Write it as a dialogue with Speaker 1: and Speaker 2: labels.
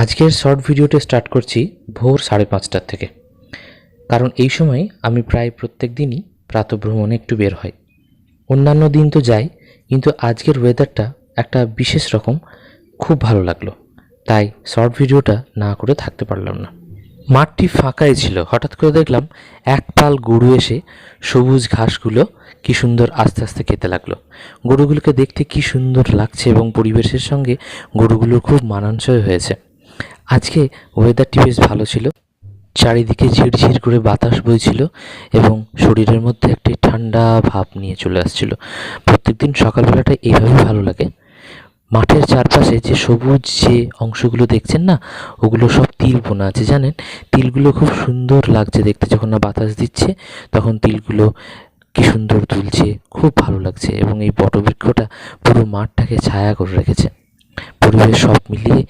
Speaker 1: আজকের শর্ট ভিডিওটা স্টার্ট করছি ভোর 5:30টার থেকে। কারণ এই সময় আমি প্রায় প্রত্যেক দিনই প্রাতঃভ্রমণে একটু বের হই। অন্যান্য দিন তো যাই, কিন্তু আজকের ওয়েদারটা একটা বিশেষ রকম, খুব ভালো লাগলো। তাই শর্ট ভিডিওটা না করে থাকতে পারলাম না। মাঠটি ফাঁকাই ছিল, হঠাৎ করে দেখলাম এক পাল গরু এসে সবুজ ঘাসগুলো কি সুন্দর আস্তে আস্তে খেতে লাগলো। গরুগুলোকে দেখতে কি সুন্দর লাগছে এবং পরিবেশের সঙ্গে গরুগুলোর খুব মানানসই হয়েছে। আজকে ওয়েদারটি বেশ ভালো ছিল, চারিদিকে ঝিরঝির করে বাতাস বইছিল এবং শরীরের মধ্যে একটি ঠান্ডা ভাব নিয়ে চলে আসছিল। প্রত্যেকদিন সকালবেলাটা এইভাবে ভালো লাগে। মাঠের চারপাশে যে সবুজ যে অংশগুলো দেখছেন না, ওগুলো সব তিল বোনা আছে, জানেন? তিলগুলো খুব সুন্দর লাগছে দেখতে, যখন না বাতাস দিচ্ছে তখন তিলগুলো কি সুন্দর দুলছে, খুব ভালো লাগছে। এবং এই বটবৃক্ষটা পুরো মাঠটাকে ছায়া করে রেখেছে। পরিবেশ সব মিলিয়ে